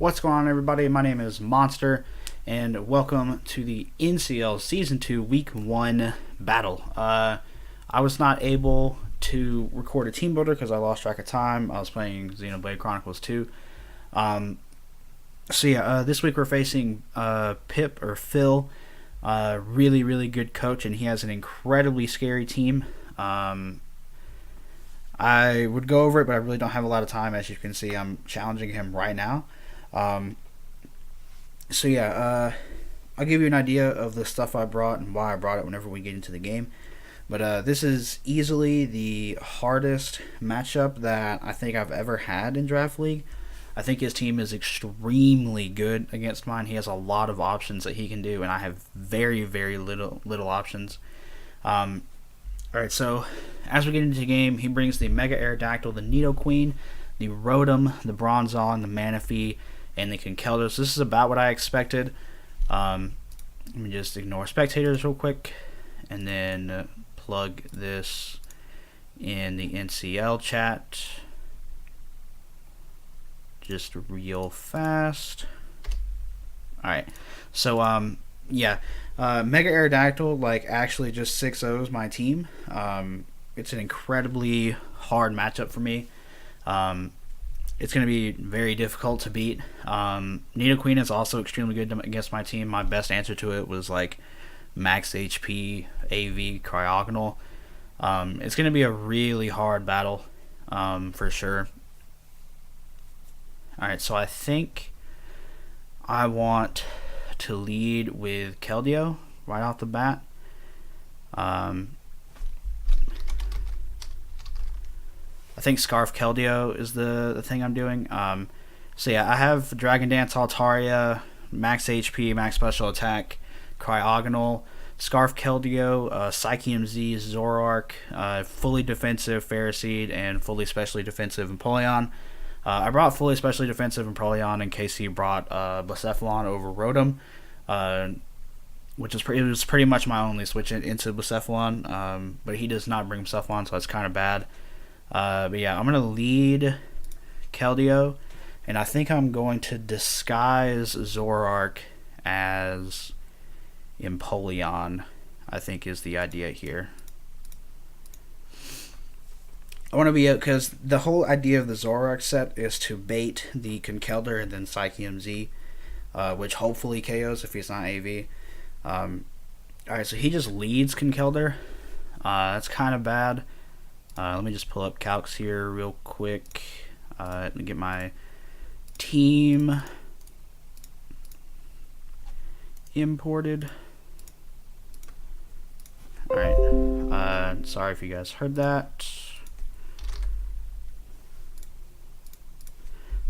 What's going on, everybody? My name is Monster, and welcome to the NCL Season 2 Week 1 battle. I was not able to record a team builder because I lost track of time. I was playing Xenoblade Chronicles 2. This week we're facing Pip or Phil, really, really good coach, and he has an incredibly scary team. I would go over it, but I really don't have a lot of time. As you can see, I'm challenging him right now. I'll give you an idea of the stuff I brought and why I brought it whenever we get into the game. But this is easily the hardest matchup that I think I've ever had in Draft League. I think his team is extremely good against mine. He has a lot of options that he can do, and I have very, very little options. Alright, so as we get into the game, he brings the Mega Aerodactyl, the Nidoqueen, the Rotom, the Bronzong, the Manaphy, and the Conkeldurr. So this is about what I expected. Let me just ignore spectators real quick, and then plug this in the NCL chat. Just real fast. Alright, so Mega Aerodactyl actually just 6-0s my team. It's an incredibly hard matchup for me. It's going to be very difficult to beat. Nidoqueen is also extremely good against my team. My best answer to it was max HP, AV, Cryogonal. It's going to be a really hard battle for sure. Alright, so I think I want to lead with Keldeo right off the bat. I think Scarf Keldeo is the thing I'm doing. I have Dragon Dance, Altaria, max HP, max special attack, Cryogonal, Scarf Keldeo, Psychium Z, Zoroark, fully defensive Ferroseed, and fully specially defensive Empoleon. I brought fully specially defensive Empoleon in case he brought Blacephalon over Rotom, which is it was pretty much my only switch into Blacephalon, but he does not bring Blacephalon, so that's kind of bad. I'm going to lead Keldeo, and I think I'm going to disguise Zoroark as Empoleon, I think is the idea here. I want to be out because the whole idea of the Zoroark set is to bait the Conkeldurr and then Psychium Z, which hopefully KOs if he's not AV. Alright, so he just leads Conkeldurr. That's kind of bad. Let me just pull up calcs here real quick and get my team imported. Alright, sorry if you guys heard that.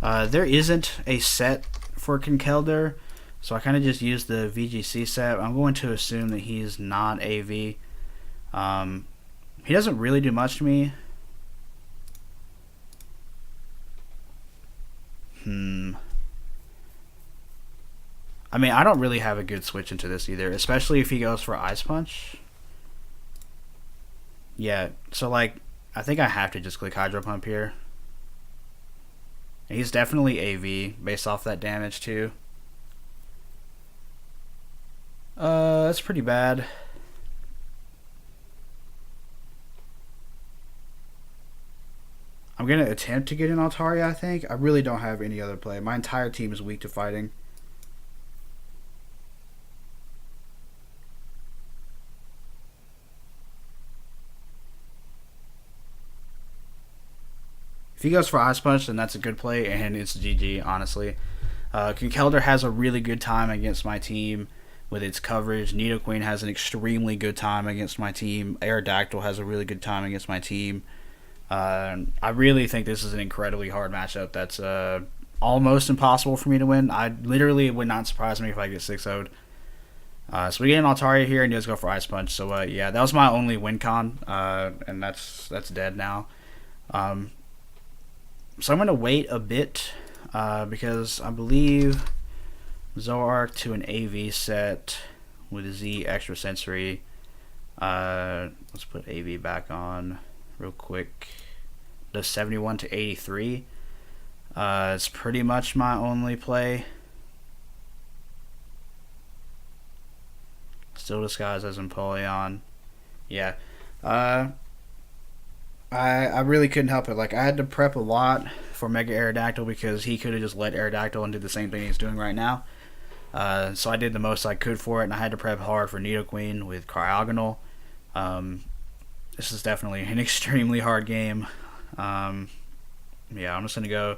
There isn't a set for Conkeldurr, so I kind of just used the VGC set. I'm going to assume that he's not AV. He doesn't really do much to me. I mean, I don't really have a good switch into this either, especially if he goes for Ice Punch. Yeah, so I think I have to just click Hydro Pump here. He's definitely AV based off that damage too. That's pretty bad. I'm going to attempt to get an Altaria, I think. I really don't have any other play. My entire team is weak to fighting. If he goes for Ice Punch, then that's a good play, and it's GG, honestly. Conkeldurr has a really good time against my team with its coverage. Nidoqueen has an extremely good time against my team. Aerodactyl has a really good time against my team. I really think this is an incredibly hard matchup that's almost impossible for me to win. It would not surprise me if I get 6-0'd. So we get an Altaria here, and he does go for Ice Punch. So that was my only win con, and that's dead now. So I'm going to wait a bit because I believe Zoroark to an AV set with a Z extrasensory. Let's put AV back on real quick. Does 71 to 83. It's pretty much my only play. Still disguised as Empoleon. Yeah. I really couldn't help it. Like, I had to prep a lot for Mega Aerodactyl because he could have just let Aerodactyl and did the same thing he's doing right now. So I did the most I could for it, and I had to prep hard for Nidoqueen with Cryogonal. This is definitely an extremely hard game. Yeah, I'm just going to go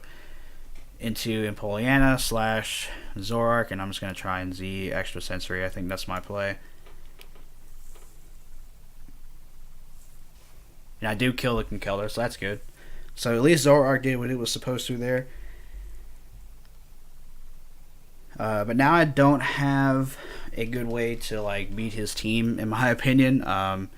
into Empoleana / Zoroark, and I'm just going to try and Z Extra Sensory. I think that's my play. And I do kill the Conkeldurr, so that's good. So at least Zoroark did what it was supposed to there. But now I don't have a good way to like beat his team, in my opinion. Now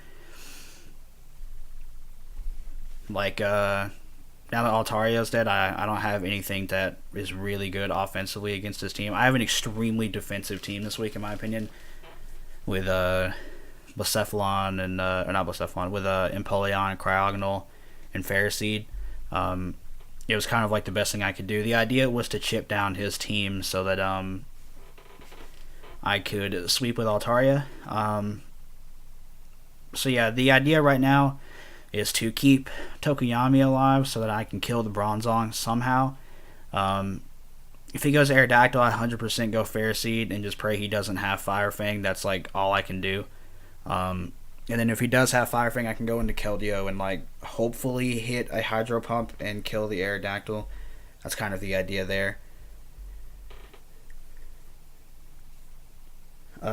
that Altario's dead, I don't have anything that is really good offensively against his team. I have an extremely defensive team this week, in my opinion, with Blacephalon and or not Blacephalon, with Empoleon, Cryogonal, and Ferroseed. It was kind of like the best thing I could do. The idea was to chip down his team so that I could sweep with Altaria. So yeah, the idea right now is to keep Tokoyami alive so that I can kill the Bronzong somehow. If he goes Aerodactyl, I 100% go Ferroseed and just pray he doesn't have Fire Fang. That's like all I can do. And then if he does have Fire Fang, I can go into Keldeo and like hopefully hit a Hydro Pump and kill the Aerodactyl. That's kind of the idea there.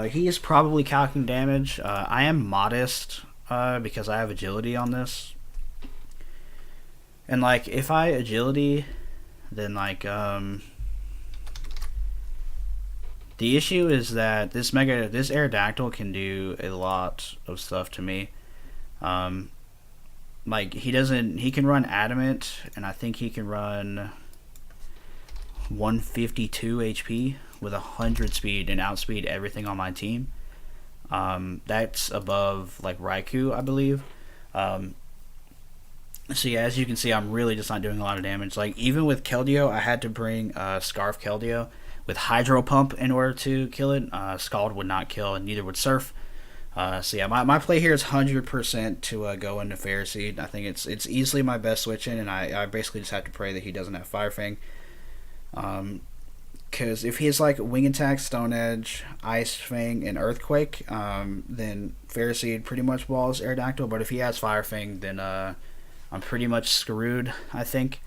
He is probably calculating damage. I am modest because I have agility on this. And like if I agility, then like the issue is that this Aerodactyl can do a lot of stuff to me. Like he can run Adamant, and I think he can run 152 HP with 100 speed and outspeed everything on my team. That's above like Raikou, I believe. So yeah, as you can see, I'm really just not doing a lot of damage. Like even with Keldeo, I had to bring Scarf Keldeo with Hydro Pump in order to kill it. Scald would not kill, and neither would Surf. So yeah, my play here is 100% to go into Ferroseed. I think it's easily my best switch in, and I basically just have to pray that he doesn't have Fire Fang. Because if he has like Wing Attack, Stone Edge, Ice Fang, and Earthquake, then Ferroseed pretty much walls Aerodactyl. But if he has Fire Fang, then I'm pretty much screwed, I think.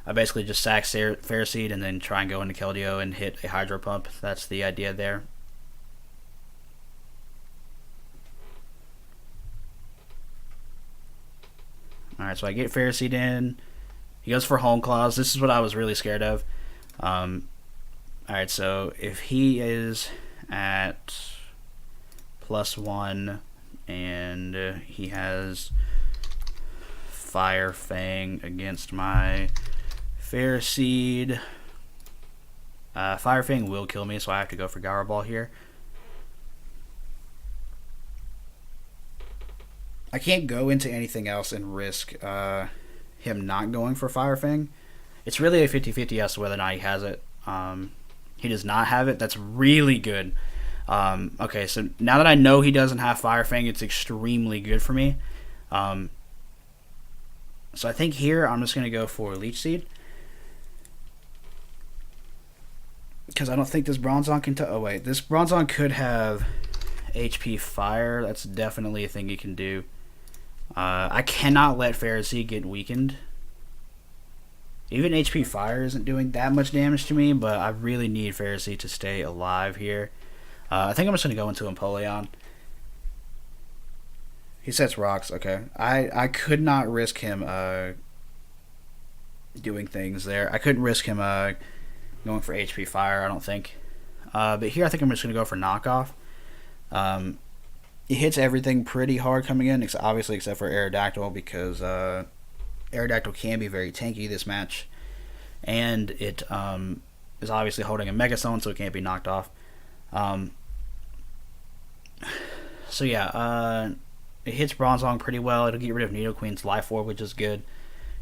I basically just sack Ferroseed and then try and go into Keldeo and hit a Hydro Pump. That's the idea there. Alright, so I get Ferroseed in. He goes for Home Claws. This is what I was really scared of. Alright, so if he is at +1 and he has Fire Fang against my Ferroseed, Fire Fang will kill me, so I have to go for Gyro Ball here. I can't go into anything else and risk him not going for Fire Fang. It's really a 50-50 as to whether or not he has it. He does not have it. That's really good. Okay, so now that I know he doesn't have Fire Fang, it's extremely good for me. So I think here I'm just going to go for Leech Seed. Because I don't think this Bronzong can... Oh, wait. This Bronzong could have HP Fire. That's definitely a thing he can do. I cannot let Ferroseed get weakened. Even HP Fire isn't doing that much damage to me, but I really need Ferroseed to stay alive here. I think I'm just going to go into Empoleon. He sets rocks. Okay. I could not risk him doing things there. I couldn't risk him going for HP Fire, I don't think. But here I think I'm just going to go for Knockoff. It hits everything pretty hard coming in, obviously except for Aerodactyl, because Aerodactyl can be very tanky this match. And it is obviously holding a Mega Stone, so it can't be knocked off. So yeah, it hits Bronzong pretty well. It'll get rid of Nidoqueen's Life Orb, which is good.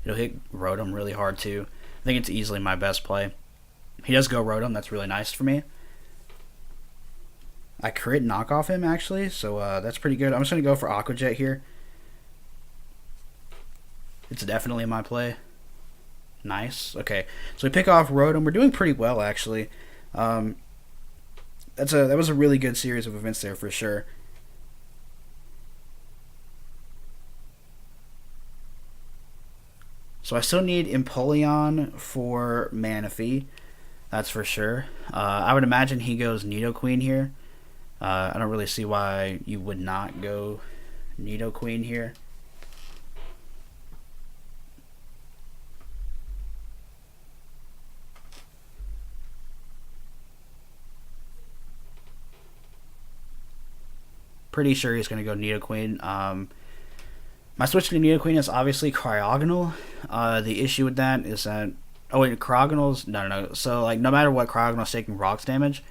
It'll hit Rotom really hard too. I think it's easily my best play. He does go Rotom. That's really nice for me. I crit knock off him, actually, so that's pretty good. I'm just going to go for Aqua Jet here. It's definitely my play. Nice. Okay, so we pick off Rotom. We're doing pretty well, actually. That was a really good series of events there for sure. So I still need Empoleon for Manaphy. That's for sure. I would imagine he goes Nidoqueen here. I don't really see why you would not go Nidoqueen here. Pretty sure he's going to go Nidoqueen. My switch to Nidoqueen is obviously Cryogonal. The issue with that is that... Oh, wait, Cryogonal's... No. So, like, no matter what, Cryogonal's taking rocks damage.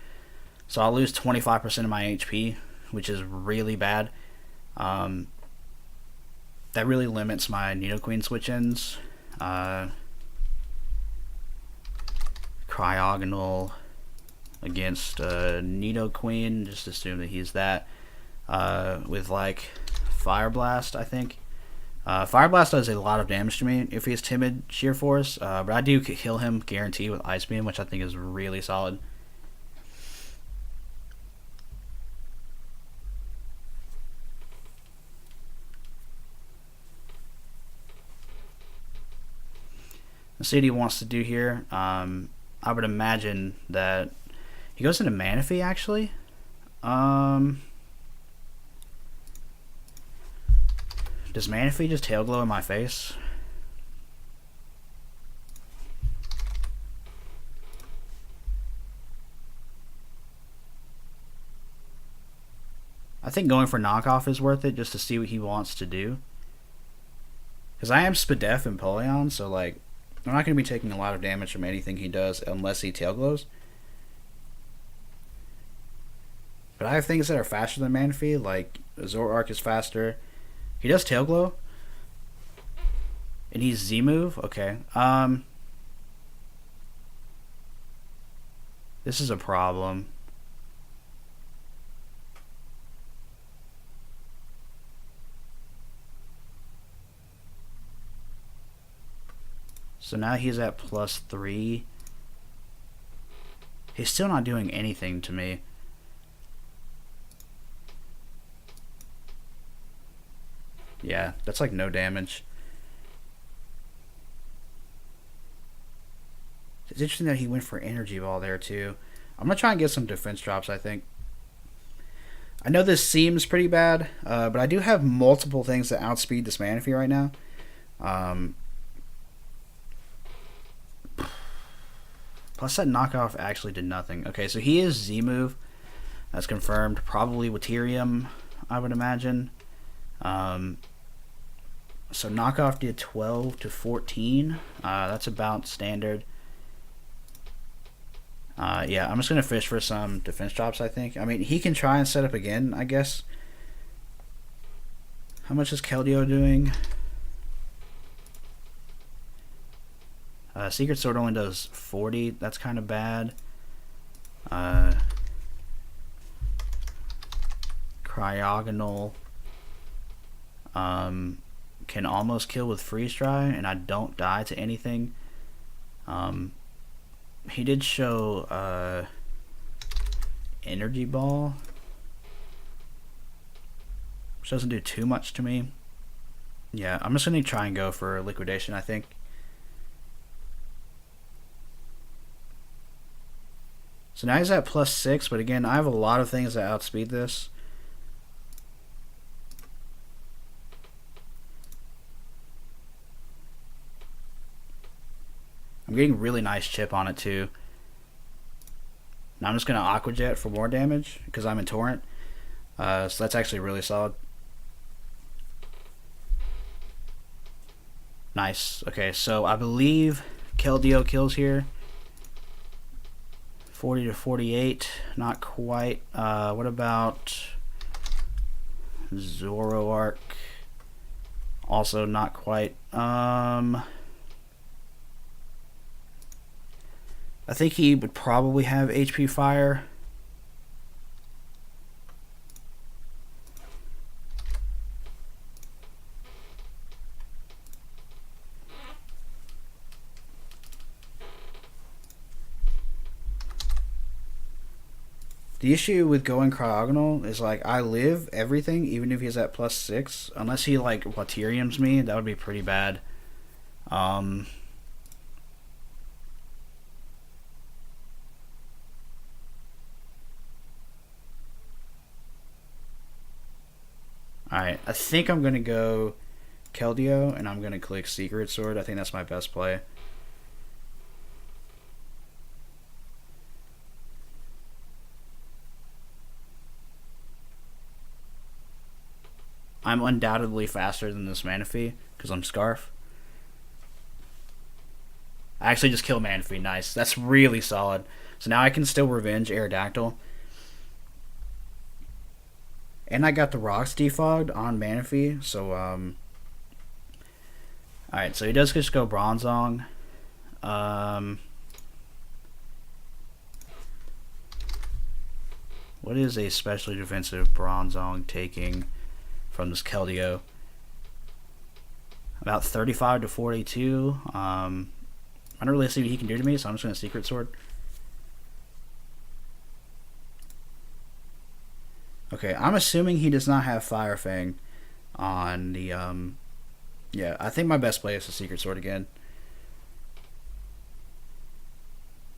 So I'll lose 25% of my HP, which is really bad. That really limits my Nidoqueen switch-ins. Cryogonal against Nidoqueen. Just assume that he's that. With, like, Fire Blast, I think. Fire Blast does a lot of damage to me if he's Timid Sheer Force, but I do kill him guaranteed with Ice Beam, which I think is really solid. Let's see what he wants to do here. I would imagine that he goes into Manaphy, actually. Does Manaphy just Tail Glow in my face? I think going for knockoff is worth it just to see what he wants to do. Because I am Spadef and Empoleon, so like I'm not going to be taking a lot of damage from anything he does unless he Tail Glows. But I have things that are faster than Manaphy, like Zoroark is faster. He does Tail Glow. And he's Z-Move? Okay. This is a problem. So now he's at +3. He's still not doing anything to me. Yeah, that's like no damage. It's interesting that he went for Energy Ball there too. I'm going to try and get some defense drops, I think. I know this seems pretty bad, but I do have multiple things that outspeed this Manaphy right now. Plus that knockoff actually did nothing. Okay, so he is Z-Move. That's confirmed. Probably Waterium, I would imagine. So knockoff did 12 to 14. That's about standard. Yeah, I'm just going to fish for some defense drops, I think. I mean, he can try and set up again, I guess. How much is Keldeo doing? Secret Sword only does 40. That's kind of bad. Cryogonal can almost kill with Freeze Dry, and I don't die to anything. He did show Energy Ball, which doesn't do too much to me. Yeah, I'm just going to try and go for Liquidation, I think. So now he's at +6, but again, I have a lot of things that outspeed this. I'm getting really nice chip on it too. Now I'm just going to Aqua Jet for more damage because I'm in Torrent. So that's actually really solid. Nice. Okay, so I believe Keldeo kills here. 40 to 48. Not quite. What about Zoroark? Also not quite. I think he would probably have HP Fire. The issue with going Cryogonal is, like, I live everything, even if he's at +6. Unless he, like, Wateriums me, that would be pretty bad. Alright, I think I'm going to go Keldeo, and I'm going to click Secret Sword. I think that's my best play. I'm undoubtedly faster than this Manaphy because I'm Scarf. I actually just killed Manaphy. Nice. That's really solid. So now I can still revenge Aerodactyl. And I got the rocks defogged on Manaphy. So, alright, so he does just go Bronzong. What is a specially defensive Bronzong taking from this Keldeo? About 35 to 42. I don't really see what he can do to me, so I'm just going to Secret Sword. Okay, I'm assuming he does not have Fire Fang on the, yeah, I think my best play is the Secret Sword again.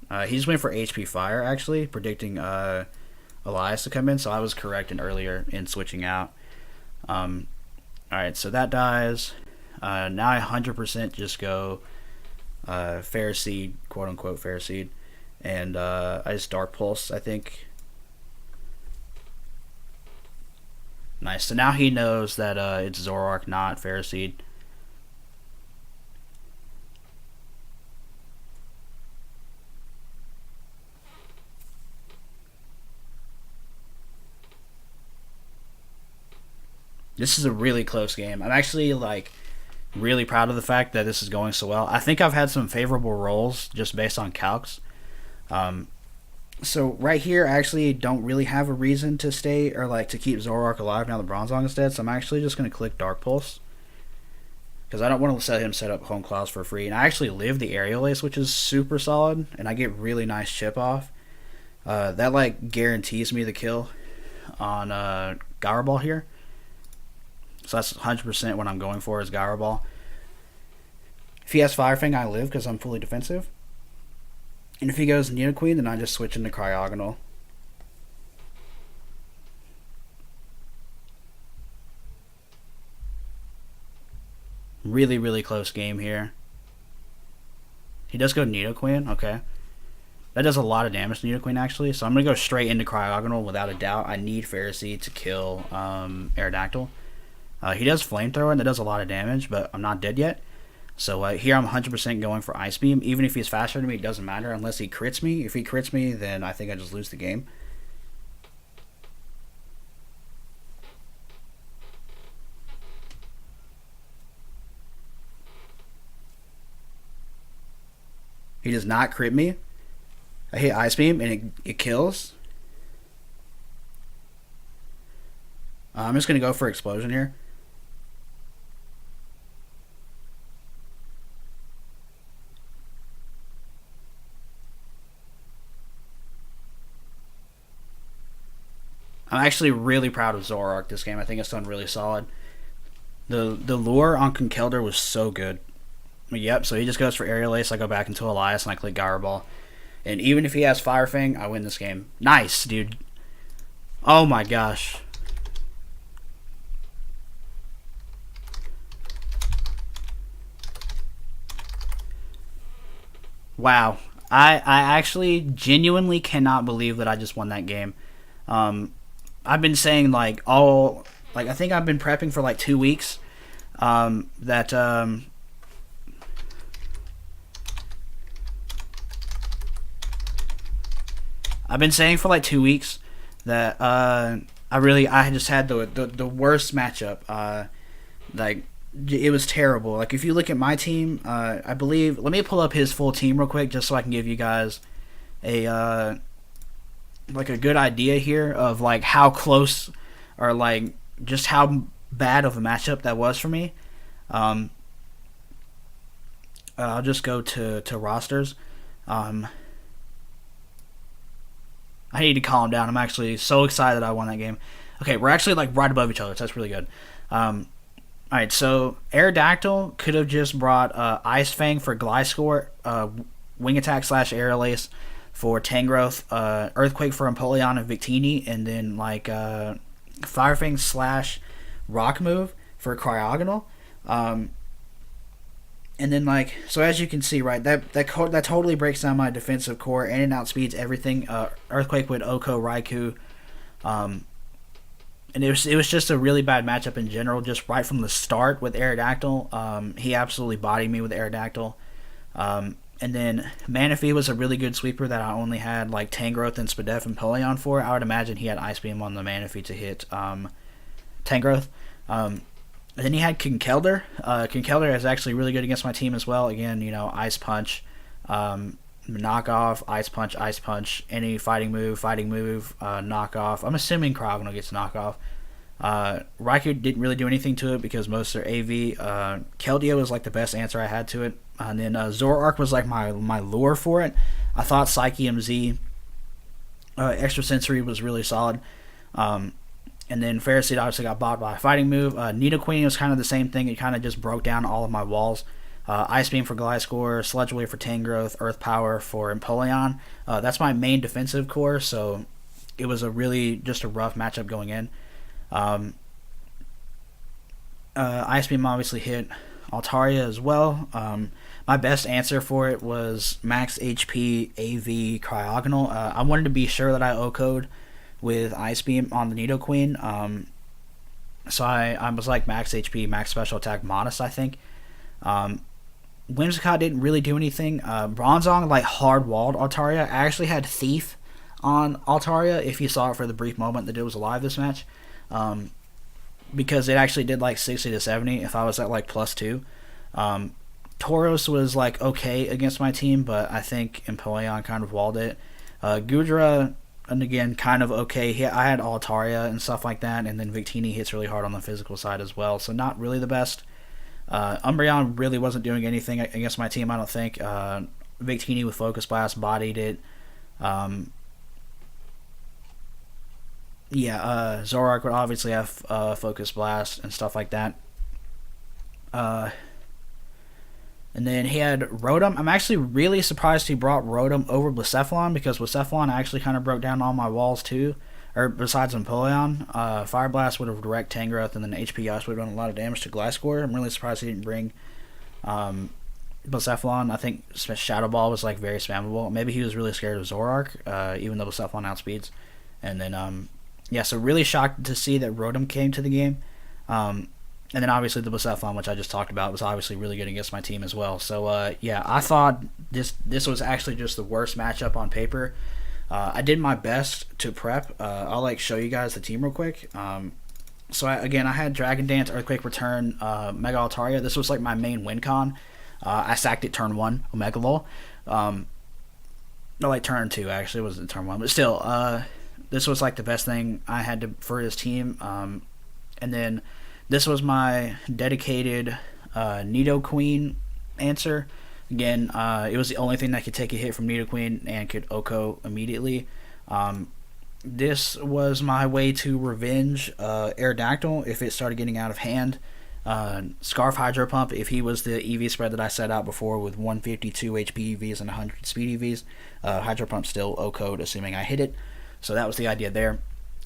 He just went for HP Fire, actually, predicting, Elias to come in, so I was correct earlier in switching out. Alright, so that dies. Now I 100% just go Fair Seed, quote unquote Fair Seed, and I just Dark Pulse, I think. Nice, so now he knows that it's Zoroark, not Fair Seed. This is a really close game. I'm actually, like, really proud of the fact that this is going so well. I think I've had some favorable rolls just based on calcs. So right here, I actually don't really have a reason to stay or, like, to keep Zoroark alive now the Bronzong is dead. So I'm actually just going to click Dark Pulse because I don't want to let him set up Home Claws for free. And I actually live the Aerial Ace, which is super solid, and I get really nice chip off. That, like, guarantees me the kill on Gyro Ball here. So that's 100% what I'm going for is Gyro Ball. If he has Fire Fang, I live because I'm fully defensive. And if he goes Nidoqueen, then I just switch into Cryogonal. Really, really close game here. He does go Nidoqueen, okay. That does a lot of damage to Nidoqueen, actually. So I'm going to go straight into Cryogonal without a doubt. I need Ferroseed to kill Aerodactyl. He does Flamethrower, and that does a lot of damage, but I'm not dead yet. So here I'm 100% going for Ice Beam. Even if he's faster than me, it doesn't matter unless he crits me. If he crits me, then I think I just lose the game. He does not crit me. I hit Ice Beam, and it kills. I'm just going to go for Explosion here. I'm actually really proud of Zoroark this game. I think it's done really solid. The lure on Conkeldurr was so good. Yep, so he just goes for Aerial Ace. I go back into Elias, and I click Gyro Ball. And even if he has Fire Fang, I win this game. Nice, dude. Oh my gosh. Wow. I actually genuinely cannot believe that I just won that game. I've been saying, like, I think I've been prepping for, like, 2 weeks, I've been saying for, like, 2 weeks that, I just had the worst matchup, like, it was terrible. Like, if you look at my team, I believe, let me pull up his full team real quick, just so I can give you guys a like a good idea here of like how close or like just how bad of a matchup that was for me. I'll just go to rosters. I need to calm down. I'm actually so excited I won that game. Okay, we're actually like right above each other, so that's really good. Alright, so Aerodactyl could have just brought Ice Fang for Gliscor, Wing Attack / Aerial Ace for Tangrowth, Earthquake for Empoleon and Victini, and then like Fire Fang / Rock Move for Cryogonal. And then like, so as you can see, right, that totally breaks down my defensive core and it outspeeds everything. Earthquake with Oko, Raikou, and it was just a really bad matchup in general, just right from the start with Aerodactyl. He absolutely bodied me with Aerodactyl. And then Manaphy was a really good sweeper that I only had like Tangrowth and Spadef and Empoleon for. I would imagine he had Ice Beam on the Manaphy to hit Tangrowth. And then he had Conkeldurr. Conkeldurr is actually really good against my team as well. Again, you know, Ice Punch, knockoff, Ice Punch, any fighting move, knockoff. I'm assuming Cryogonal gets knockoff. Raikou didn't really do anything to it because most are AV. Keldeo was like the best answer I had to it. And then Zoroark was like my lure for it. I thought Psyche MZ Extrasensory was really solid. And then Ferroseed obviously got bought by a fighting move. Nidoqueen was kind of the same thing. It kind of just broke down all of my walls. Ice Beam for Gliscor, Sludge Wave for Tangrowth, Earth Power for Empoleon. That's my main defensive core, so it was just a rough matchup going in. Ice Beam obviously hit Altaria as well. My best answer for it was max HP AV Cryogonal. I wanted to be sure that I OHKO'd with Ice Beam on the Nidoqueen. So I was like max HP, max special attack, modest, I think. Whimsicott didn't really do anything. Bronzong like hard walled Altaria. I actually had Thief on Altaria if you saw it for the brief moment that it was alive this match. Because it actually did like 60 to 70 if I was at like +2. Tauros was like okay against my team, but I think Empoleon kind of walled it. Gudra, and again, kind of okay. I had Altaria and stuff like that, and then Victini hits really hard on the physical side as well, so not really the best. Umbreon really wasn't doing anything against my team, I don't think. Victini with Focus Blast bodied it. Zoroark would obviously have Focus Blast and stuff like that. And then he had Rotom. I'm actually really surprised he brought Rotom over Blacephalon because Blacephalon actually kind of broke down all my walls too. Or besides Empoleon. Fire Blast would have direct Tangrowth and then HP Ice would have done a lot of damage to Gliscor. I'm really surprised he didn't bring Blacephalon. I think Shadow Ball was like very spammable. Maybe he was really scared of Zoroark, even though Blacephalon outspeeds. And then, so really shocked to see that Rotom came to the game. And then obviously the Blacephalon, which I just talked about, was obviously really good against my team as well. So I thought this was actually just the worst matchup on paper. I did my best to prep. I'll like show you guys the team real quick. So I had Dragon Dance, Earthquake Return, Mega Altaria. This was like my main win con. I sacked it turn 1, Omega Lol. No, like turn 2 actually. It wasn't turn 1, but still, this was like the best thing I had for his team. And then this was my dedicated Nidoqueen answer. Again, it was the only thing that could take a hit from Nidoqueen and could OHKO immediately. This was my way to revenge Aerodactyl if it started getting out of hand. Scarf Hydro Pump, if he was the EV spread that I set out before with 152 HP EVs and 100 speed EVs, Hydro Pump still OHKO'd assuming I hit it. So that was the idea there.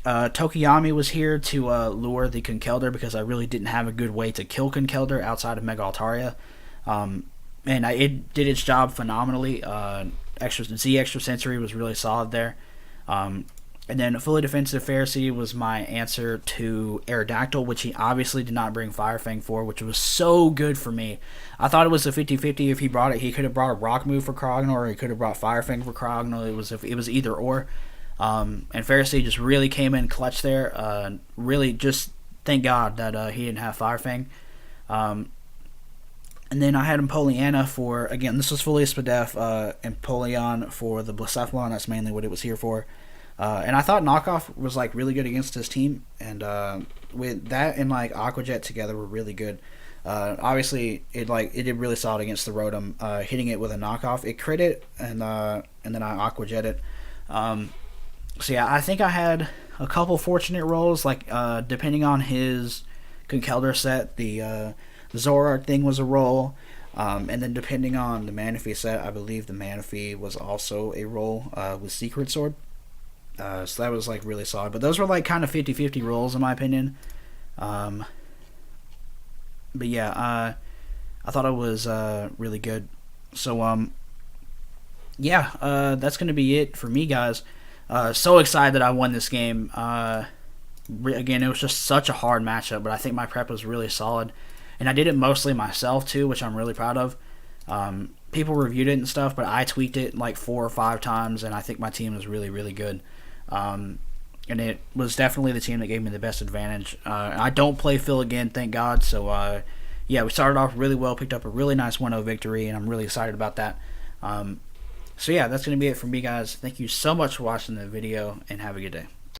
Tokiyami was here to lure the Conkeldurr because I really didn't have a good way to kill Conkeldurr outside of Mega Altaria. And it did its job phenomenally. Extrasensory was really solid there. And then a fully defensive Ferroseed was my answer to Aerodactyl, which he obviously did not bring Fire Fang for, which was so good for me. I thought it was a 50-50 if he brought it. He could have brought a Rock Move for Cryogonal, or he could have brought Fire Fang for Cryogonal. It was either or. And Ferroseed just really came in clutch there. Really just thank God that he didn't have Fire Fang. And then I had Empoleana for, again, this was fully Spadef, Empoleon for the Blacephalon. That's mainly what it was here for. And I thought Knockoff was like really good against his team, and with that and like Aquajet together were really good. Obviously, it did really solid against the Rotom, hitting it with a Knockoff. It crit it, and then I Aquajet it. So yeah, I think I had a couple fortunate rolls, like depending on his Conkeldurr set, the Zoroark thing was a roll, and then depending on the Manaphy set, I believe the Manaphy was also a roll with Secret Sword. So that was like really solid. But those were like kind of 50-50 rolls in my opinion. But yeah, I thought it was really good. So yeah, that's gonna be it for me, guys. So excited that I won this game. Again, it was just such a hard matchup, but I think my prep was really solid, and I did it mostly myself too, which I'm really proud of. People reviewed it and stuff, but I tweaked it like 4 or 5 times, and I think my team was really, really good. And it was definitely the team that gave me the best advantage. I don't play Phil again, thank God. So yeah, we started off really well, picked up a really nice 1-0 victory, and I'm really excited about that. So yeah, that's going to be it for me, guys. Thank you so much for watching the video, and have a good day.